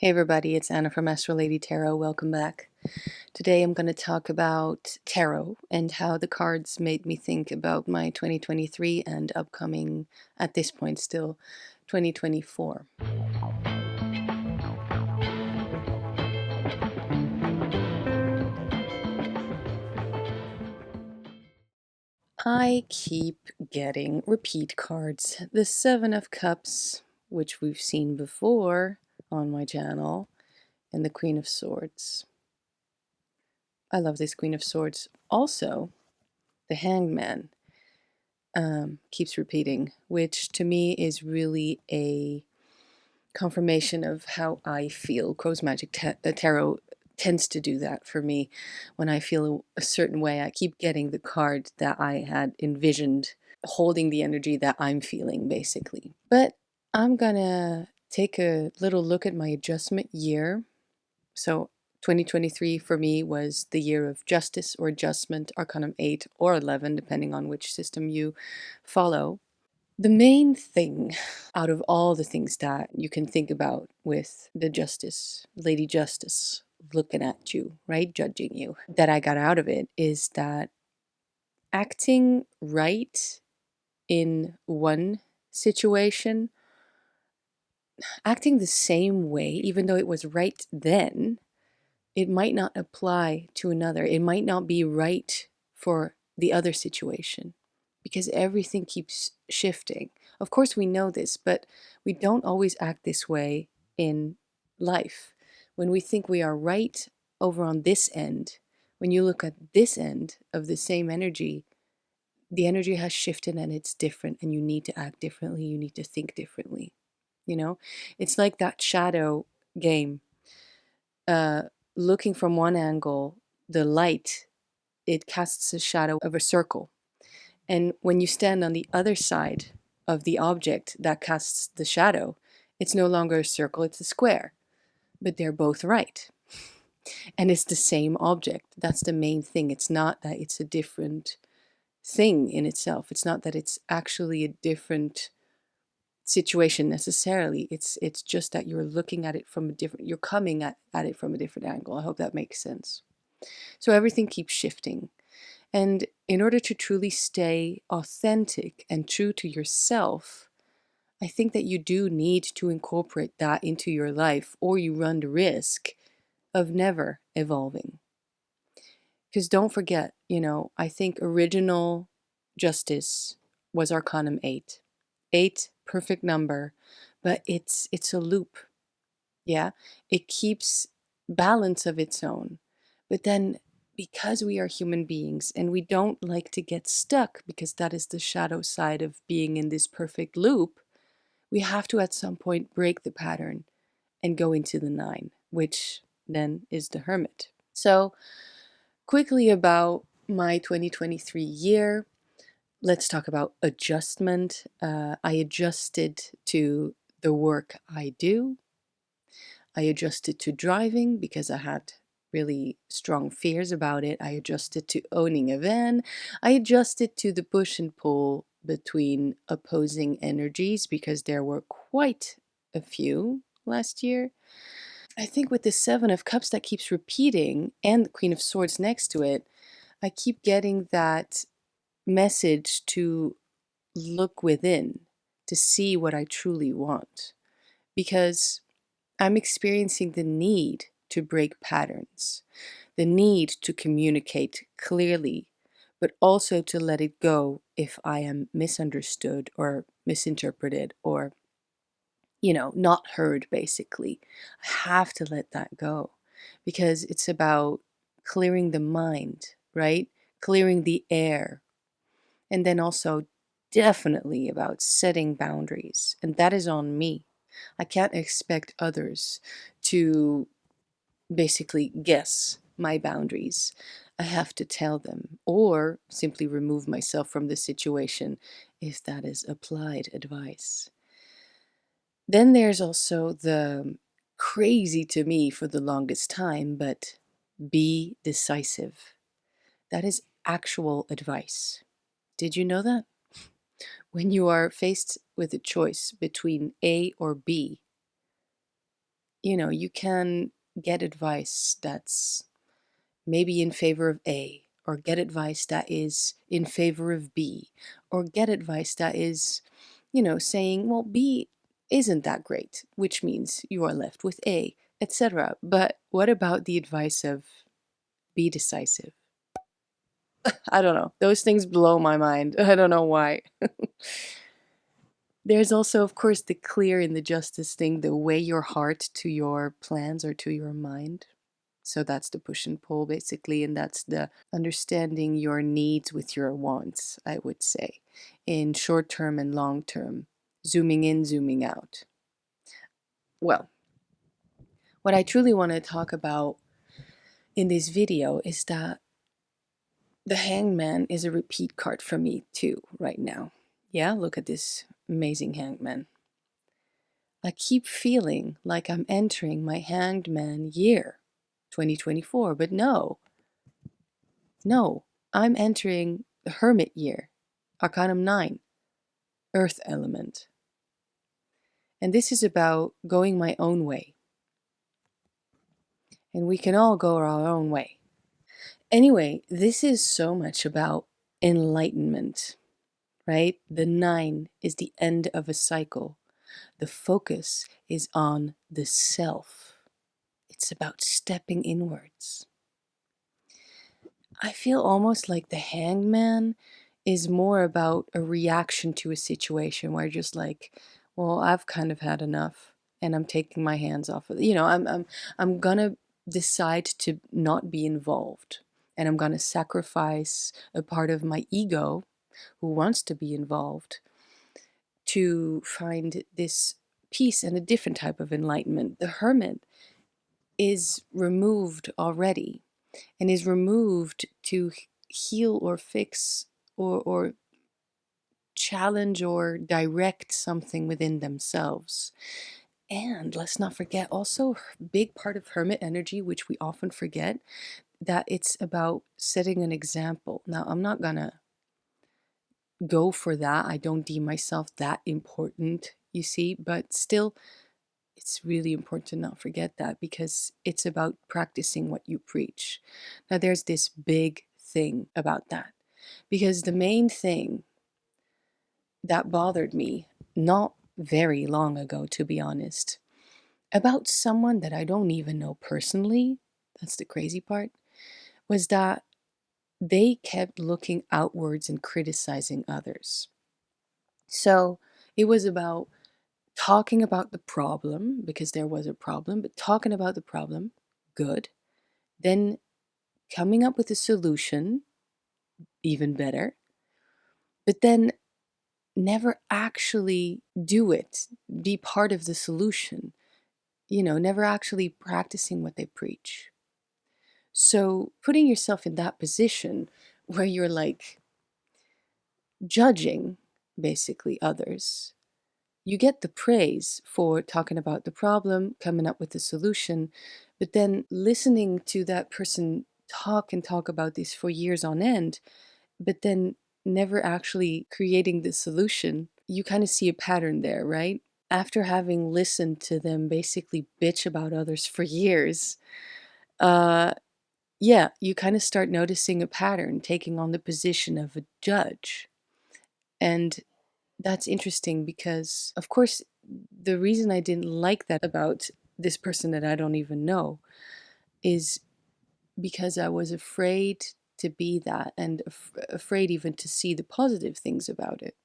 Hey everybody, it's Anna from Hermit Tarot. Welcome back. Today I'm going to talk about tarot and how the cards made me think about my 2023 and upcoming, at this point still, 2024. I keep getting repeat cards. The Seven of Cups, which we've seen before on my channel, and the Queen of Swords. I love this Queen of Swords. Also, the Hanged Man keeps repeating, which to me is really a confirmation of how I feel. Crow's Magic Tarot tends to do that for me. When I feel a certain way, I keep getting the card that I had envisioned, holding the energy that I'm feeling, basically. But I'm gonna take a little look at my adjustment year. So 2023 for me was the year of justice or adjustment, Arcanum 8 or 11, depending on which system you follow. The main thing out of all the things that you can think about with the Justice, Lady Justice, looking at you, right, judging you, that I got out of it is that acting right in one situation, acting the same way, even though it was right then, it might not apply to another. It might not be right for the other situation because everything keeps shifting. Of course, we know this, but we don't always act this way in life. When we think we are right over on this end, when you look at this end of the same energy, the energy has shifted and it's different, and you need to act differently. You need to think differently. You know, it's like that shadow game. Uh, Looking from one angle, the light, it casts a shadow of a circle. And when you stand on the other side of the object that casts the shadow, it's no longer a circle, it's a square. But they're both right. And it's the same object. That's the main thing. It's not that it's a different thing in itself. It's not that it's actually a different situation necessarily. It's just that you're looking at it from a different, you're coming at it from a different angle. I hope that makes sense. So everything keeps shifting. And in order to truly stay authentic and true to yourself, I think that you do need to incorporate that into your life, or you run the risk of never evolving. Because don't forget, I think original justice was Arcanum 8. 8, perfect number, but it's a loop. Yeah, it keeps balance of its own. But then because we are human beings and we don't like to get stuck, because that is the shadow side of being in this perfect loop, we have to at some point break the pattern and go into the 9, which then is the Hermit. So quickly about my 2023 year, let's talk about adjustment. I adjusted to the work I do. I adjusted to driving because I had really strong fears about it. I adjusted to owning a van. I adjusted to the push and pull between opposing energies because there were quite a few last year. I think with the Seven of Cups that keeps repeating and the Queen of Swords next to it, I keep getting that message to look within, to see what I truly want. Because I'm experiencing the need to break patterns, the need to communicate clearly, but also to let it go if I am misunderstood or misinterpreted or, not heard, basically. I have to let that go because it's about clearing the mind, right? Clearing the air. And then also definitely about setting boundaries. And that is on me. I can't expect others to basically guess my boundaries. I have to tell them or simply remove myself from the situation if that is applied advice. Then there's also the crazy to me for the longest time, but be decisive. That is actual advice. Did you know that? When you are faced with a choice between A or B, You can get advice that's maybe in favor of A, or get advice that is in favor of B, or get advice that is, saying, well, B isn't that great, which means you are left with A, etc. But what about the advice of be decisive? I don't know. Those things blow my mind. I don't know why. There's also, of course, the clear in the justice thing, the weigh your heart to your plans or to your mind. So that's the push and pull, basically, and that's the understanding your needs with your wants, I would say, in short term and long term, zooming in, zooming out. Well, what I truly want to talk about in this video is that the hangman is a repeat card for me too, right now. Yeah, look at this amazing hangman. I keep feeling like I'm entering my hanged man year, 2024, but no, I'm entering the hermit year, Arcanum 9, earth element. And this is about going my own way. And we can all go our own way. Anyway, this is so much about enlightenment, right? The 9 is the end of a cycle. The focus is on the self. It's about stepping inwards. I feel almost like the hangman is more about a reaction to a situation where just like, well, I've kind of had enough and I'm taking my hands off of it. I'm gonna decide to not be involved, and I'm gonna sacrifice a part of my ego who wants to be involved to find this peace and a different type of enlightenment. The hermit is removed already and is removed to heal or fix or challenge or direct something within themselves. And let's not forget also a big part of hermit energy, which we often forget, that it's about setting an example. Now, I'm not gonna go for that. I don't deem myself that important, you see, but still, it's really important to not forget that, because it's about practicing what you preach. Now, there's this big thing about that, because the main thing that bothered me not very long ago, to be honest, about someone that I don't even know personally, that's the crazy part, was that they kept looking outwards and criticizing others. So it was about talking about the problem, because there was a problem, but talking about the problem, good. Then coming up with a solution, even better. But then never actually do it, be part of the solution, never actually practicing what they preach. So putting yourself in that position where you're like judging basically others, you get the praise for talking about the problem, coming up with the solution, but then listening to that person talk and talk about this for years on end, but then never actually creating the solution. You kind of see a pattern there, right? After having listened to them basically bitch about others for years, yeah, you kind of start noticing a pattern, taking on the position of a judge. And that's interesting because, of course, the reason I didn't like that about this person that I don't even know is because I was afraid to be that, and afraid even to see the positive things about it.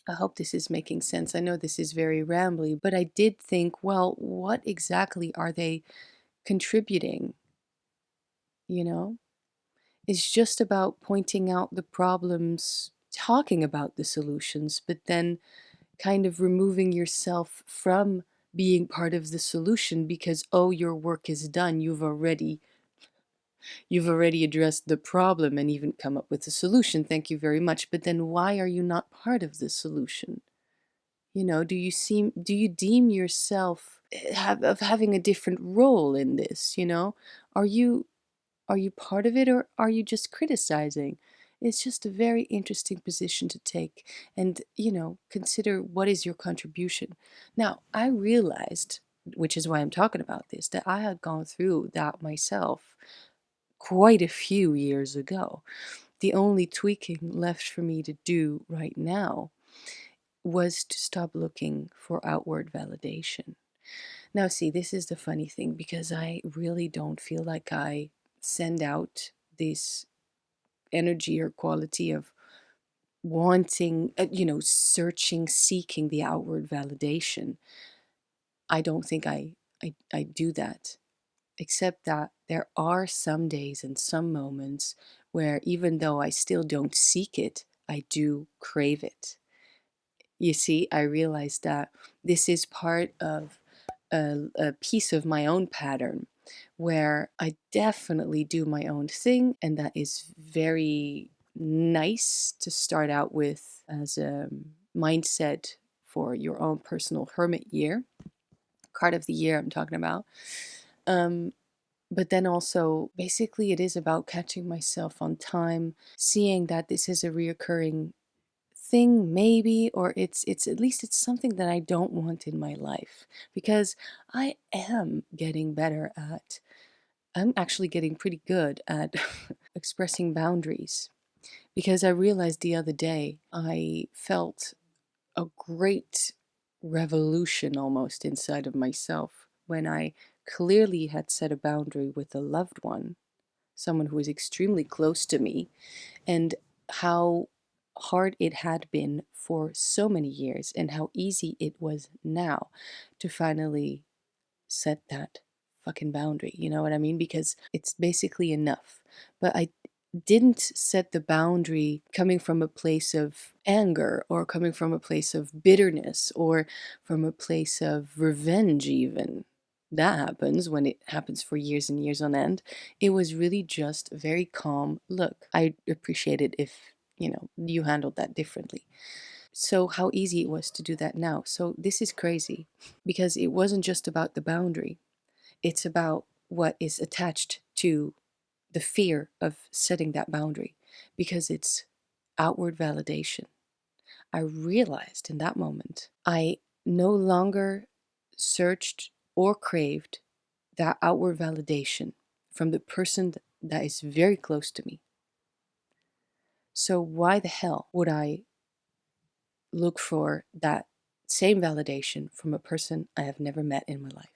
I hope this is making sense. I know this is very rambly, but I did think, well, what exactly are they contributing? You know, it's just about pointing out the problems, talking about the solutions, but then kind of removing yourself from being part of the solution because, oh, your work is done. You've already addressed the problem and even come up with a solution. Thank you very much. But then why are you not part of the solution? Do you deem yourself of having a different role in this? Are you are you part of it, or are you just criticizing? It's just a very interesting position to take and, consider what is your contribution. Now, I realized which is why I'm talking about this, that I had gone through that myself quite a few years ago. The only tweaking left for me to do right now was to stop looking for outward validation. Now, see, this is the funny thing, because I really don't feel like I send out this energy or quality of wanting, searching, seeking the outward validation. I don't think I do that, except that there are some days and some moments where, even though I still don't seek it, I do crave it. You see, I realized that this is part of a piece of my own pattern, where I definitely do my own thing, and that is very nice to start out with as a mindset for your own personal hermit year, card of the year I'm talking about. But then also, basically, it is about catching myself on time, seeing that this is a reoccurring thing, maybe, or it's at least it's something that I don't want in my life, because I am getting better at, I'm actually getting pretty good at expressing boundaries, because I realized the other day I felt a great revolution almost inside of myself when I clearly had set a boundary with a loved one, someone who was extremely close to me, and how hard it had been for so many years, and how easy it was now to finally set that fucking boundary. You know what I mean? Because it's basically enough. But I didn't set the boundary coming from a place of anger, or coming from a place of bitterness, or from a place of revenge, even. That happens when it happens for years and years on end. It was really just a very calm look. I appreciate it if, you handled that differently. So, how easy it was to do that now. So, this is crazy, because it wasn't just about the boundary, it's about what is attached to the fear of setting that boundary, because it's outward validation. I realized in that moment I no longer searched or craved that outward validation from the person that is very close to me. So, why the hell would I look for that same validation from a person I have never met in my life?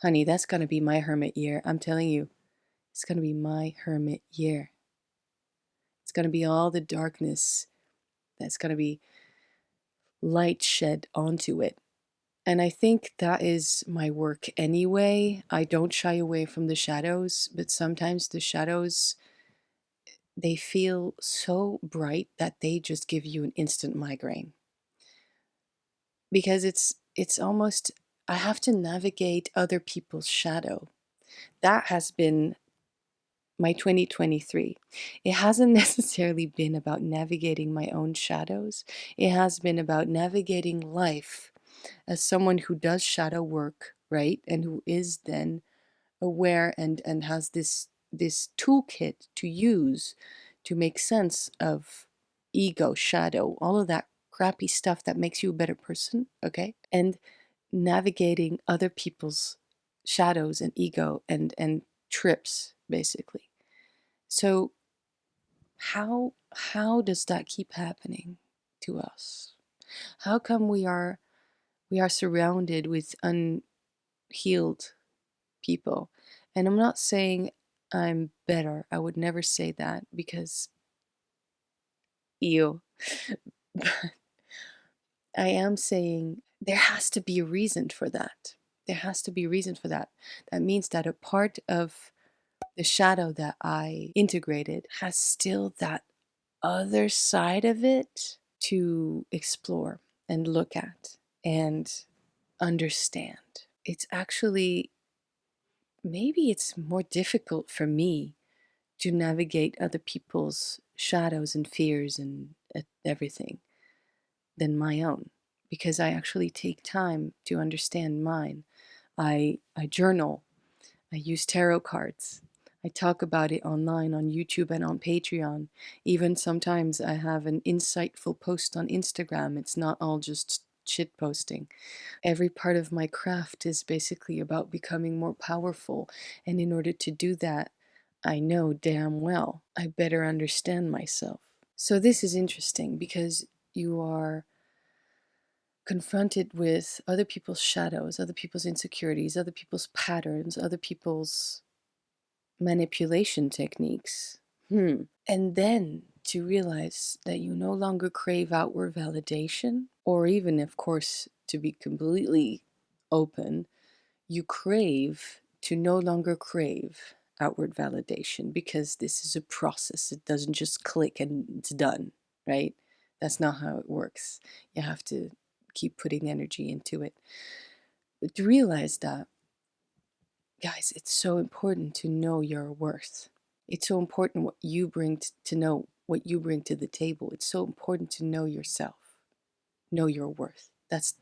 Honey, that's going to be my hermit year. I'm telling you, it's going to be my hermit year. It's going to be all the darkness that's going to be light shed onto it. And I think that is my work anyway. I don't shy away from the shadows, but sometimes the shadows, they feel so bright that they just give you an instant migraine. Because it's almost, I have to navigate other people's shadow. That has been my 2023. It hasn't necessarily been about navigating my own shadows. It has been about navigating life as someone who does shadow work, right? And who is then aware and has this toolkit to use to make sense of ego, shadow, all of that crappy stuff that makes you a better person, okay? And navigating other people's shadows and ego and trips, basically. So how does that keep happening to us? How come we are surrounded with unhealed people? And I'm not saying I'm better. I would never say that, because ew. But I am saying there has to be a reason for that. There has to be a reason for that. That means that a part of the shadow that I integrated has still that other side of it to explore and look at and understand. It's actually, maybe it's more difficult for me to navigate other people's shadows and fears and everything than my own, because I actually take time to understand mine. I journal. I use tarot cards. I talk about it online on YouTube and on Patreon. Even sometimes I have an insightful post on Instagram. It's not all just shit posting. Every part of my craft is basically about becoming more powerful. And in order to do that, I know damn well I better understand myself. So this is interesting because you are confronted with other people's shadows, other people's insecurities, other people's patterns, other people's manipulation techniques. And then to realize that you no longer crave outward validation, or even, of course, to be completely open, you crave to no longer crave outward validation because this is a process. It doesn't just click and it's done, right? That's not how it works. You have to keep putting energy into it. But to realize that, guys, it's so important to know your worth. It's so important what you bring to know what you bring to the table. It's so important to know yourself, know your worth. That's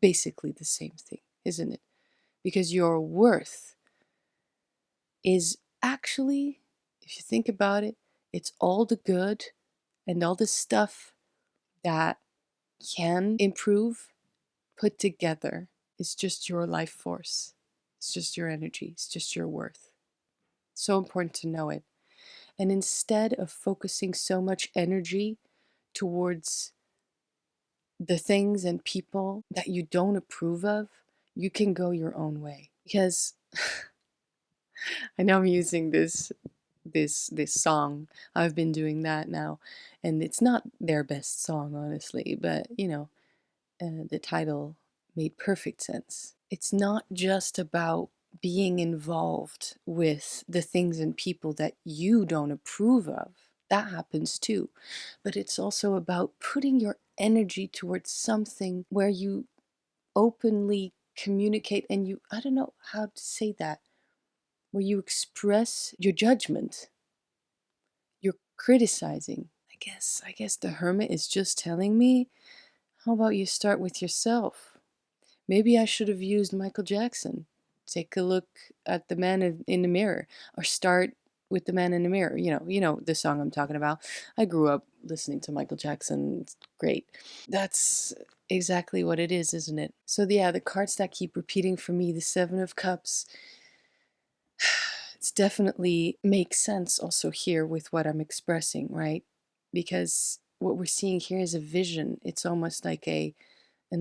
basically the same thing, isn't it? Because your worth is actually, if you think about it, it's all the good and all the stuff that can improve put together. It's just your life force. It's just your energy. It's just your worth. So important to know it. And instead of focusing so much energy towards the things and people that you don't approve of, you can go your own way. Because I know I'm using this song. I've been doing that now, and it's not their best song, honestly, but the title made perfect sense. It's not just about being involved with the things and people that you don't approve of. That happens too. But it's also about putting your energy towards something where you openly communicate and you, I don't know how to say that, where you express your judgment, you're criticizing. I guess the hermit is just telling me, how about you start with yourself? Maybe I should have used Michael Jackson. Take a look at the man in the mirror, or start with the man in the mirror. You know the song I'm talking about. I grew up listening to Michael Jackson. It's great. That's exactly what it is, isn't it? So yeah, the cards that keep repeating for me, the Seven of Cups, it's definitely makes sense also here with what I'm expressing, right? Because what we're seeing here is a vision. It's almost like an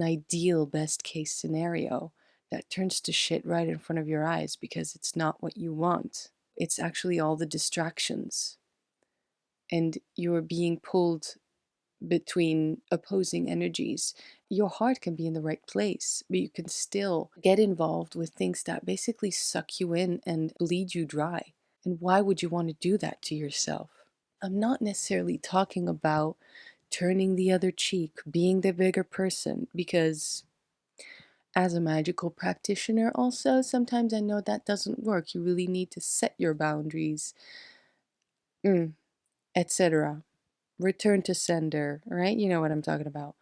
ideal best case scenario that turns to shit right in front of your eyes because it's not what you want. It's actually all the distractions. And you're being pulled between opposing energies. Your heart can be in the right place, but you can still get involved with things that basically suck you in and bleed you dry. And why would you want to do that to yourself? I'm not necessarily talking about turning the other cheek, being the bigger person, because as a magical practitioner, also, sometimes I know that doesn't work. You really need to set your boundaries, etc. Return to sender, right? You know what I'm talking about.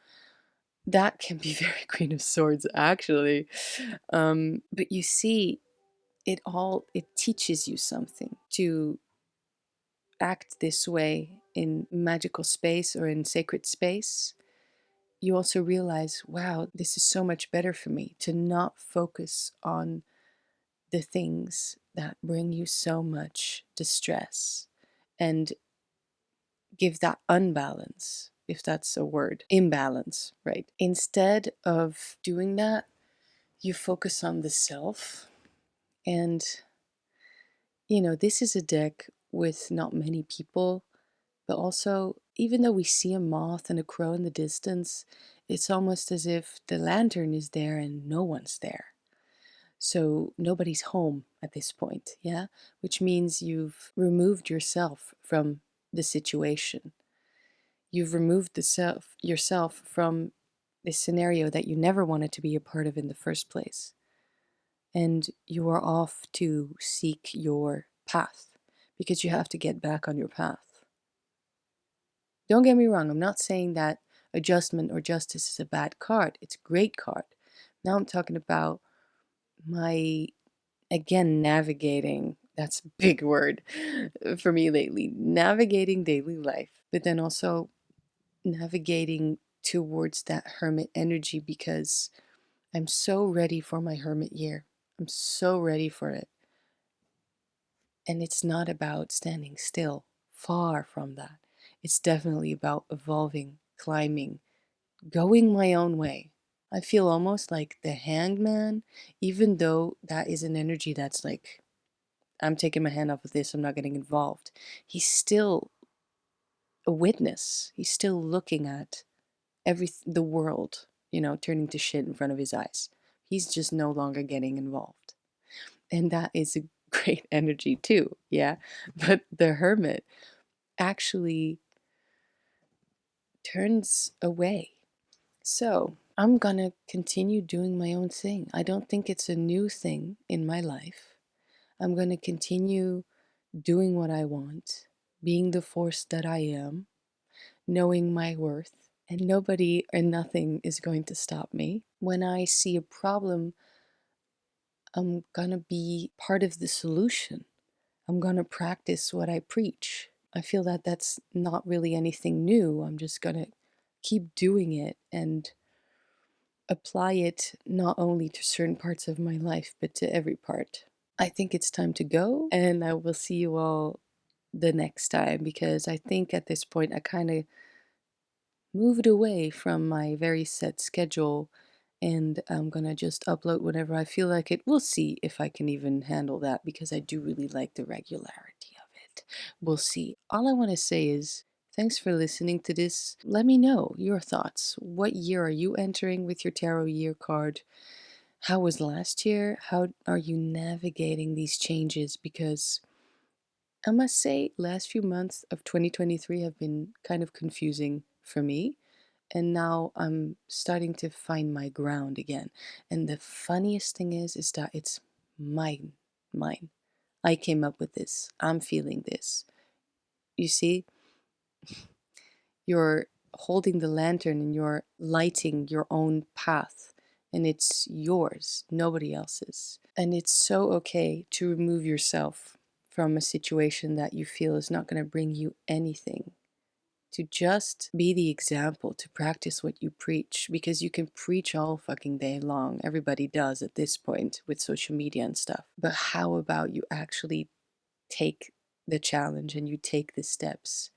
That can be very Queen of Swords, actually. But you see, it teaches you something to act this way in magical space or in sacred space. You also realize, wow, this is so much better for me to not focus on the things that bring you so much distress and give that unbalance, if that's a word, imbalance, right? Instead of doing that, you focus on the self. And, this is a deck with not many people, but also, even though we see a moth and a crow in the distance, it's almost as if the lantern is there and no one's there. So nobody's home at this point, yeah? Which means you've removed yourself from the situation. You've removed yourself from this scenario that you never wanted to be a part of in the first place. And you are off to seek your path because you have to get back on your path. Don't get me wrong, I'm not saying that adjustment or justice is a bad card. It's a great card. Now I'm talking about my, again, navigating. That's a big word for me lately. Navigating daily life, but then also navigating towards that hermit energy because I'm so ready for my hermit year. I'm so ready for it. And it's not about standing still, far from that. It's definitely about evolving, climbing, going my own way. I feel almost like the hanged man, even though that is an energy that's like, I'm taking my hand off of this, I'm not getting involved. He's still a witness. He's still looking at the world, turning to shit in front of his eyes. He's just no longer getting involved. And that is a great energy too, yeah? But the hermit actually turns away. So I'm gonna continue doing my own thing. I don't think it's a new thing in my life. I'm gonna continue doing what I want, being the force that I am, knowing my worth, and nobody and nothing is going to stop me. When I see a problem, I'm gonna be part of the solution. I'm gonna practice what I preach. I feel that that's not really anything new. I'm just gonna keep doing it and apply it not only to certain parts of my life, but to every part. I think it's time to go, and I will see you all the next time because I think at this point I kind of moved away from my very set schedule and I'm gonna just upload whenever I feel like it. We'll see if I can even handle that because I do really like the regularity of it. We'll see. All I want to say is thanks for listening to this. Let me know your thoughts. What year are you entering with your tarot year card? How was last year? How are you navigating these changes? Because I must say, last few months of 2023 have been kind of confusing for me. And now I'm starting to find my ground again. And the funniest thing is that it's mine. I came up with this. I'm feeling this. You see, you're holding the lantern and you're lighting your own path. And it's yours, nobody else's. And it's so okay to remove yourself from a situation that you feel is not going to bring you anything, to just be the example, to practice what you preach, because you can preach all fucking day long. Everybody does at this point with social media and stuff. But how about you actually take the challenge and you take the steps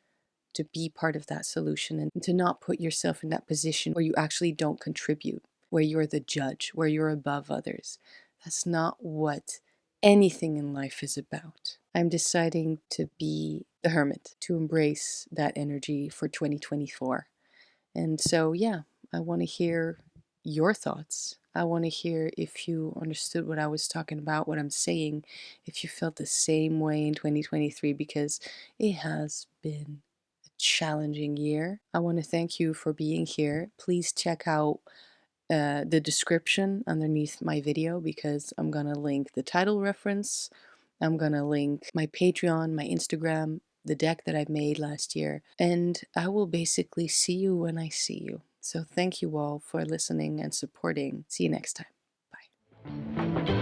to be part of that solution and to not put yourself in that position where you actually don't contribute, where you're the judge, where you're above others. That's not what anything in life is about. I'm deciding to be the hermit, to embrace that energy for 2024. And so, yeah, I want to hear your thoughts. I want to hear if you understood what I was talking about, what I'm saying, if you felt the same way in 2023, because it has been a challenging year. I want to thank you for being here. Please check out the description underneath my video because I'm going to link the title reference. I'm going to link my Patreon, my Instagram, the deck that I made last year, and I will basically see you when I see you. So thank you all for listening and supporting. See you next time. Bye.